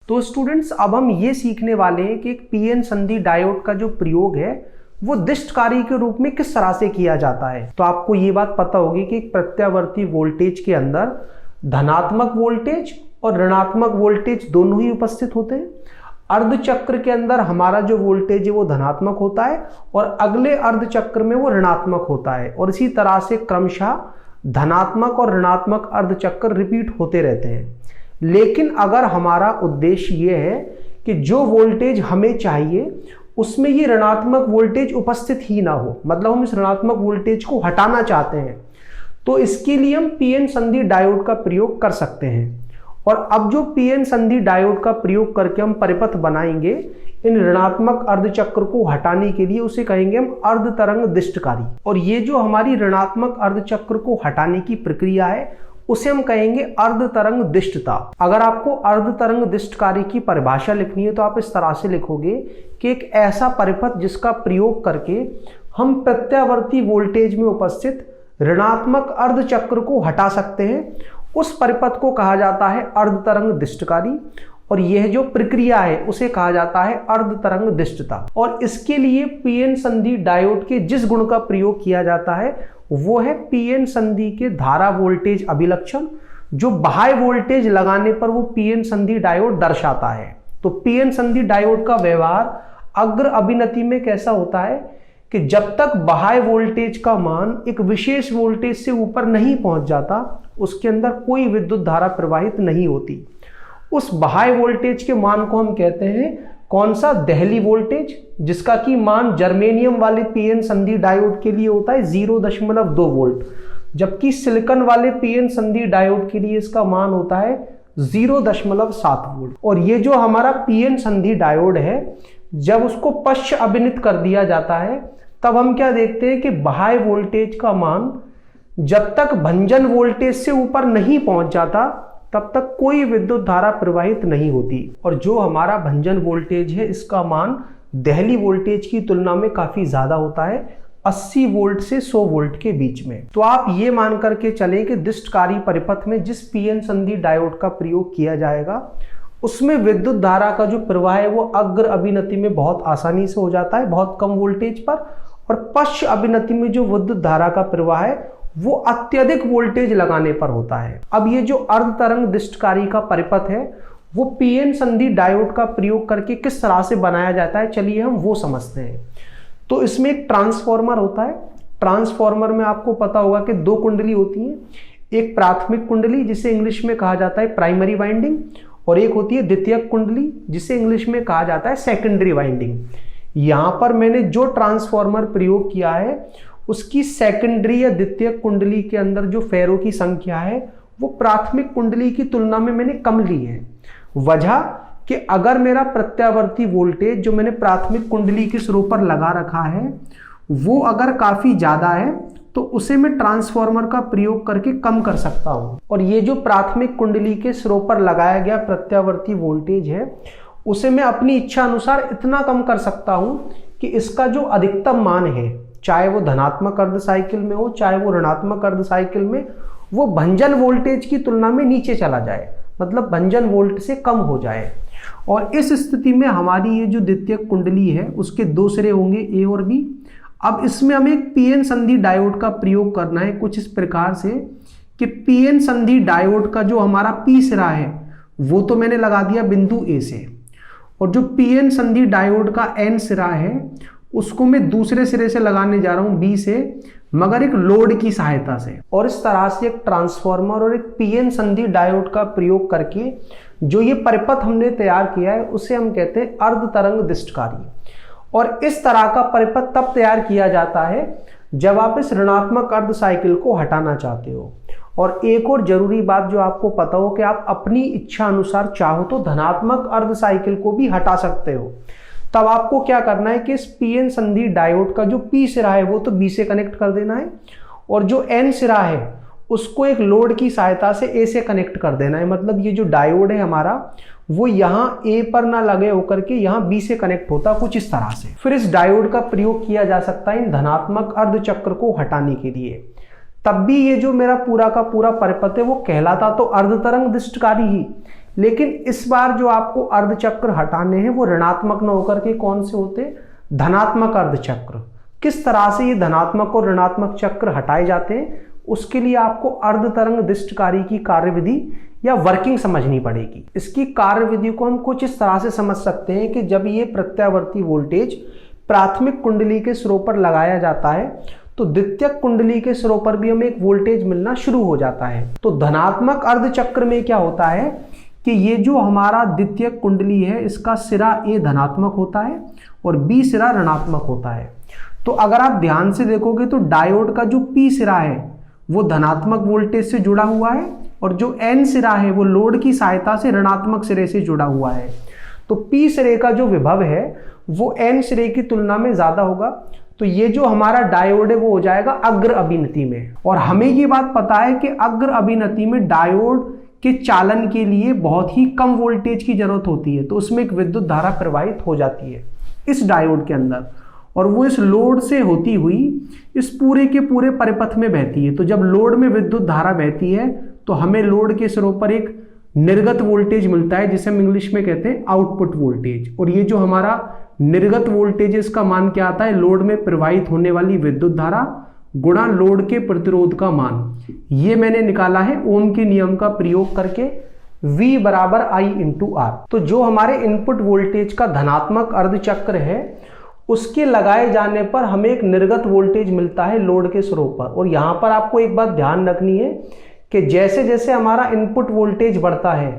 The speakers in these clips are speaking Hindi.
तो स्टूडेंट्स अब हम ये सीखने वाले हैं कि एक पीएन संधि डायोड का जो प्रयोग है वो दिष्टकारी के रूप में किस तरह से किया जाता है। तो आपको ये बात पता होगी कि एक प्रत्यावर्ती वोल्टेज के अंदर धनात्मक वोल्टेज और ऋणात्मक वोल्टेज दोनों ही उपस्थित होते हैं। अर्धचक्र के अंदर हमारा जो वोल्टेज है वो धनात्मक होता है और अगले अर्धचक्र में वो ऋणात्मक होता है, और इसी तरह से क्रमशः धनात्मक और ऋणात्मक अर्धचक्र रिपीट होते रहते हैं। लेकिन अगर हमारा उद्देश्य ये है कि जो वोल्टेज हमें चाहिए उसमें ये ऋणात्मक वोल्टेज उपस्थित ही ना हो, मतलब हम इस ऋणात्मक वोल्टेज को हटाना चाहते हैं, तो इसके लिए हम पीएन संधि डायोड का प्रयोग कर सकते हैं। और अब जो पीएन संधि डायोड का प्रयोग करके हम परिपथ बनाएंगे इन ऋणात्मक अर्धचक्र को हटाने के लिए, उसे कहेंगे हम अर्धतरंग दिष्टकारी। और ये जो हमारी ऋणात्मक अर्धचक्र को हटाने की प्रक्रिया है उसे हम कहेंगे अर्धतरंग दिष्टता। अगर आपको अर्धतरंग दिष्टकारी की परिभाषा लिखनी है तो आप इस तरह से लिखोगे कि एक ऐसा परिपथ जिसका प्रयोग करके हम प्रत्यावर्ती वोल्टेज में उपस्थित ऋणात्मक अर्धचक्र को हटा सकते हैं, उस परिपथ को कहा जाता है अर्धतरंग दिष्टकारी। और यह जो प्रक्रिया है उसे कहा जाता है अर्धतरंग दिष्टता। और इसके लिए पीएन संधि डायोड के जिस गुण का प्रयोग किया जाता है वो है पीएन संधि के धारा वोल्टेज अभिलक्षण, जो बाह्य वोल्टेज लगाने पर वो पीएन संधि डायोड दर्शाता है। तो पीएन संधि डायोड का व्यवहार अग्र अभिनति में कैसा होता है कि जब तक बाह्य वोल्टेज का मान एक विशेष वोल्टेज से ऊपर नहीं पहुंच जाता उसके अंदर कोई विद्युत धारा प्रवाहित नहीं होती। उस बाह्य वोल्टेज के मान को हम कहते हैं कौन सा? दहली वोल्टेज, जिसका कि मान जर्मेनियम वाले पीएन संधि डायोड के लिए होता है 0.2 वोल्ट, जबकि सिलिकॉन वाले पीएन संधि डायोड के लिए इसका मान होता है 0.7 वोल्ट। और ये जो हमारा पीएन संधि डायोड है जब उसको पश्च अभिनित कर दिया जाता है तब हम क्या देखते हैं कि बाह्य वोल्टेज का मान जब तक भंजन वोल्टेज से ऊपर नहीं पहुंच जाता तब तक कोई विद्युत धारा प्रवाहित नहीं होती। और जो हमारा भंजन वोल्टेज है इसका मान दहली वोल्टेज की तुलना में काफी ज्यादा होता है, 80 वोल्ट से 100 वोल्ट के बीच में। तो आप ये मान करके चलें कि दिष्टकारी परिपथ में जिस पीएन संधि डायोड का प्रयोग किया जाएगा उसमें विद्युत धारा का जो प्रवाह है वो अग्र अभिनति में बहुत आसानी से हो जाता है, बहुत कम वोल्टेज पर, और पश्च अभिनति में जो विद्युत धारा का प्रवाह है वो अत्यधिक वोल्टेज लगाने पर होता है। अब ये जो अर्धतरंग दिष्टकारी का परिपथ है वो पीएन संधि डायोड का प्रयोग करके किस तरह से बनाया जाता है, चलिए हम वो समझते हैं। तो इसमें एक ट्रांसफॉर्मर होता है। ट्रांसफॉर्मर में आपको पता होगा कि 2 कुंडली होती हैं, एक प्राथमिक कुंडली जिसे इंग्लिश में कहा जाता है प्राइमरी वाइंडिंग, और एक होती है द्वितीयक कुंडली जिसे इंग्लिश में कहा जाता है सेकेंडरी वाइंडिंग। यहां पर मैंने जो ट्रांसफॉर्मर प्रयोग किया है उसकी सेकेंडरी या द्वितीयक कुंडली के अंदर जो फेरों की संख्या है वो प्राथमिक कुंडली की तुलना में मैंने कम ली है। वजह कि अगर मेरा प्रत्यावर्ती वोल्टेज जो मैंने प्राथमिक कुंडली के सिरों पर लगा रखा है वो अगर काफी ज्यादा है तो उसे मैं ट्रांसफॉर्मर का प्रयोग करके कम कर सकता हूं। और ये जो प्राथमिक कुंडली के सिरों पर लगाया गया प्रत्यावर्ती वोल्टेज है उसे मैं अपनी इच्छा अनुसार इतना कम कर सकता हूं कि इसका जो अधिकतम मान है, चाहे वो धनात्मक अर्ध साइकिल में हो चाहे वो ऋणात्मक अर्ध साइकिल में, वो भंजन वोल्टेज की तुलना में नीचे चला जाए, मतलब भंजन वोल्ट से कम हो जाए। और इस स्थिति में हमारी ये जो द्वितीयक कुंडली है उसके 2 सिरे होंगे ए और बी। अब इसमें हमें एक पीएन संधि डायोड का प्रयोग करना है कुछ इस प्रकार से कि पीएन संधि डायोड का जो हमारा पी सिरा है वो तो मैंने लगा दिया बिंदु ए से, और जो पीएन संधि डायोड का एन सिरा है उसको मैं दूसरे सिरे से लगाने जा रहा हूं बी से, मगर एक लोड की सहायता से। और इस तरह से एक ट्रांसफॉर्मर और एक पीएन संधि डायोड का प्रयोग करके जो ये परिपथ हमने तैयार किया है उसे हम कहते हैं अर्धतरंग दिष्टकारी। और इस तरह का परिपथ तब तैयार किया जाता है जब आप इस ऋणात्मक अर्ध साइकिल को हटाना चाहते हो। और एक और जरूरी बात जो आपको पता हो कि आप अपनी इच्छा अनुसार चाहो तो धनात्मक अर्ध साइकिल को भी हटा सकते हो। तब आपको क्या करना है कि इस पीएन संधि डायोड का जो पी सिरा है वो तो बी से कनेक्ट कर देना है, और जो एन सिरा है उसको एक लोड की सहायता से ए से कनेक्ट कर देना है। मतलब ये जो डायोड है हमारा वो यहाँ ए पर ना लगे होकर के यहाँ बी से कनेक्ट होता कुछ इस तरह से। फिर इस डायोड का प्रयोग किया जा सकता है इन धनात्मक अर्धचक्र को हटाने के लिए। तब भी ये जो मेरा पूरा का पूरा परिपथ है वो कहलाता तो अर्धतरंग दिष्टकारी ही, लेकिन इस बार जो आपको अर्धचक्र हटाने हैं वो ऋणात्मक न होकर के कौन से होते, धनात्मक अर्धचक्र। किस तरह से ये धनात्मक और ऋणात्मक चक्र हटाए जाते हैं, उसके लिए आपको अर्धतरंग दिष्टकारी की कार्यविधि या वर्किंग समझनी पड़ेगी। इसकी कार्यविधि को हम कुछ इस तरह से समझ सकते हैं कि जब ये प्रत्यावर्ती वोल्टेज प्राथमिक कुंडली के सिरों पर लगाया जाता है तो द्वितीयक कुंडली के सिरों पर भी हमें एक वोल्टेज मिलना शुरू हो जाता है। तो धनात्मक अर्धचक्र में क्या होता है कि ये जो हमारा द्वितीयक कुंडली है इसका सिरा ए धनात्मक होता है और बी सिरा ऋणात्मक होता है। तो अगर आप ध्यान से देखोगे तो डायोड का जो पी सिरा है वो धनात्मक वोल्टेज से जुड़ा हुआ है और जो एन सिरा है वो लोड की सहायता से ऋणात्मक सिरे से जुड़ा हुआ है। तो पी सिरे का जो विभव है वो एन सिरे की तुलना में ज्यादा होगा। तो ये जो हमारा डायोड है वो हो जाएगा अग्र अभिनति में। और हमें ये बात पता है कि अग्र अभिनति में डायोड के चालन के लिए बहुत ही कम वोल्टेज की जरूरत होती है, तो उसमें एक विद्युत धारा प्रवाहित हो जाती है इस डायोड के अंदर और वो इस लोड से होती हुई इस पूरे के पूरे परिपथ में बहती है। तो जब लोड में विद्युत धारा बहती है तो हमें लोड के सिरों पर एक निर्गत वोल्टेज मिलता है जिसे हम इंग्लिश में कहते हैं आउटपुट वोल्टेज। और ये जो हमारा निर्गत वोल्टेज है इसका मान क्या आता है, लोड में प्रवाहित होने वाली विद्युत धारा गुणा लोड के प्रतिरोध का मान। ये मैंने निकाला है ओम के नियम का प्रयोग करके, V बराबर I इंटू R। तो जो हमारे इनपुट वोल्टेज का धनात्मक अर्धचक्र है उसके लगाए जाने पर हमें एक निर्गत वोल्टेज मिलता है लोड के सिरों पर। और यहां पर आपको एक बात ध्यान रखनी है कि जैसे जैसे हमारा इनपुट वोल्टेज बढ़ता है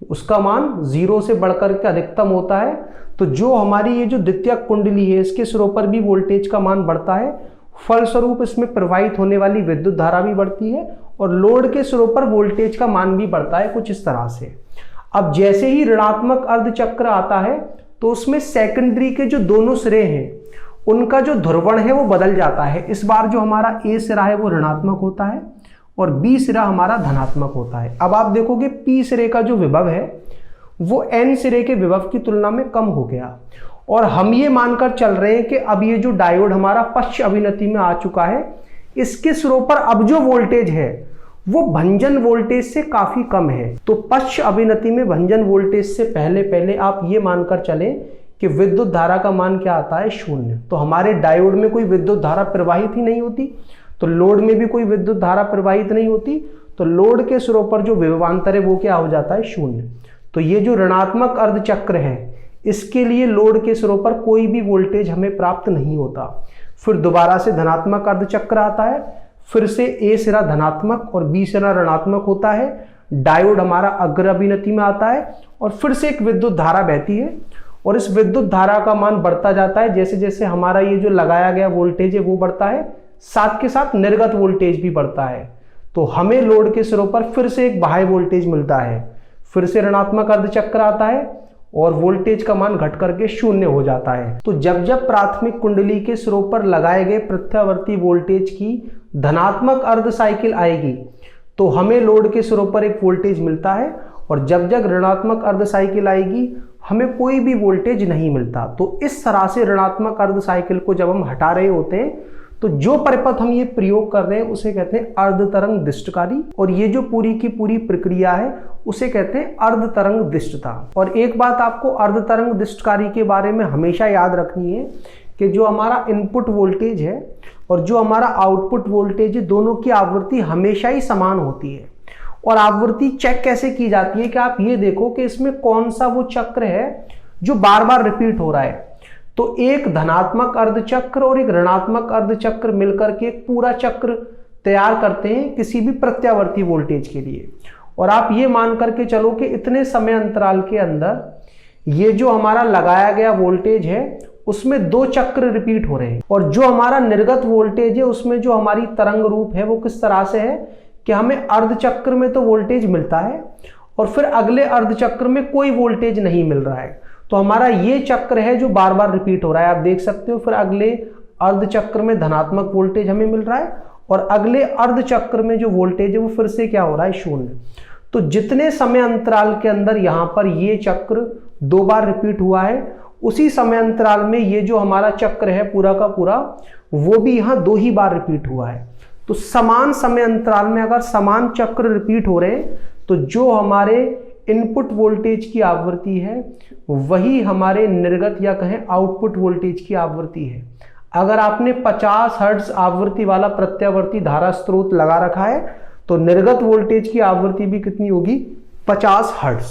उसका मान 0 से बढ़कर के अधिकतम होता है। तो जो हमारी ये जो द्वितीयक कुंडली है इसके सिरों पर भी वोल्टेज का मान बढ़ता है, फलस्वरूप इसमें प्रवाहित होने वाली विद्युत धारा भी बढ़ती है और लोड के सिरों पर वोल्टेज का मान भी बढ़ता है कुछ इस तरह से। अब जैसे ही ऋणात्मक अर्धचक्र आता है तो उसमें सेकेंडरी के जो दोनों सिरे हैं उनका जो ध्रुवण है वो बदल जाता है। इस बार जो हमारा ए सिरा है वो ऋणात्मक होता है और बी सिरा हमारा धनात्मक होता है। अब आप देखोगे पी सिरे का जो विभव है वो एन सिरे के विभव की तुलना में कम हो गया और हम ये मानकर चल रहे हैं कि अब ये जो डायोड हमारा पश्च अभिनति में आ चुका है इसके सिरों पर अब जो वोल्टेज है वो भंजन वोल्टेज से काफी कम है। तो पश्च अभिनति में भंजन वोल्टेज से पहले आप ये मानकर चलें कि विद्युत धारा का मान क्या आता है, 0। तो हमारे डायोड में कोई विद्युत धारा प्रवाहित ही नहीं होती, तो लोड में भी कोई विद्युत धारा प्रवाहित नहीं होती, तो लोड के सिरों पर जो विभवांतर है वो क्या हो जाता है, 0। तो ये जो ऋणात्मक अर्धचक्र है इसके लिए लोड के सिरों पर कोई भी वोल्टेज हमें प्राप्त नहीं होता। फिर दोबारा से धनात्मक अर्धचक्र आता है, फिर से ए सिरा धनात्मक और बी सिरा ऋणात्मक होता है, डायोड हमारा अग्र अभिनति में आता है और फिर से एक विद्युत धारा बहती है और इस विद्युत धारा का मान बढ़ता जाता है जैसे जैसे हमारा ये जो लगाया गया वोल्टेज है वो बढ़ता है, साथ के साथ निर्गत वोल्टेज भी बढ़ता है। तो हमें लोड के सिरों पर फिर से एक बाह्य वोल्टेज मिलता है, फिर से ऋणात्मक अर्धचक्र आता है और वोल्टेज का मान घट करके 0 हो जाता है। तो जब जब प्राथमिक कुंडली के सिरों पर लगाए गए प्रत्यावर्ती वोल्टेज की धनात्मक अर्ध साइकिल आएगी तो हमें लोड के सिरों पर एक वोल्टेज मिलता है और जब जब ऋणात्मक अर्ध साइकिल आएगी हमें कोई भी वोल्टेज नहीं मिलता। तो इस तरह से ऋणात्मक अर्ध साइकिल को जब हम हटा रहे होते हैं तो जो परिपथ हम ये प्रयोग कर रहे हैं उसे कहते हैं अर्धतरंग दिष्टकारी और ये जो पूरी की पूरी प्रक्रिया है उसे कहते हैं अर्धतरंग दिष्टता। और एक बात आपको अर्धतरंग दिष्टकारी के बारे में हमेशा याद रखनी है कि जो हमारा इनपुट वोल्टेज है और जो हमारा आउटपुट वोल्टेज है दोनों की आवृत्ति हमेशा ही समान होती है। और आवृत्ति चेक कैसे की जाती है कि आप ये देखो कि इसमें कौन सा वो चक्र है जो बार बार रिपीट हो रहा है। तो एक धनात्मक अर्धचक्र और एक ऋणात्मक अर्धचक्र मिलकर के एक पूरा चक्र तैयार करते हैं किसी भी प्रत्यावर्ती वोल्टेज के लिए। और आप ये मान करके चलो कि इतने समय अंतराल के अंदर ये जो हमारा लगाया गया वोल्टेज है उसमें 2 चक्र रिपीट हो रहे हैं और जो हमारा निर्गत वोल्टेज है उसमें जो हमारी तरंग रूप है वो किस तरह से है कि हमें अर्धचक्र में तो वोल्टेज मिलता है और फिर अगले अर्धचक्र में कोई वोल्टेज नहीं मिल रहा है। तो हमारा ये चक्र है जो बार बार रिपीट हो रहा है, आप देख सकते हो। फिर अगले अर्धचक्र में धनात्मक वोल्टेज हमें मिल रहा है और अगले अर्धचक्र में जो वोल्टेज है वो फिर से क्या हो रहा है, 0। तो जितने समय अंतराल के अंदर यहाँ पर ये चक्र 2 बार रिपीट हुआ है उसी समय अंतराल में ये जो हमारा चक्र है पूरा का पूरा वो भी यहाँ 2 ही बार रिपीट हुआ है। तो समान समय अंतराल में अगर समान चक्र रिपीट हो रहे हैं तो जो हमारे इनपुट वोल्टेज की आवृत्ति है वही हमारे निर्गत या कहें आउटपुट वोल्टेज की आवृत्ति है। अगर आपने 50 हर्ट्ज आवृत्ति वाला प्रत्यावर्ती धारा स्रोत लगा रखा है तो निर्गत वोल्टेज की आवृत्ति भी कितनी होगी, 50 हर्ट्ज।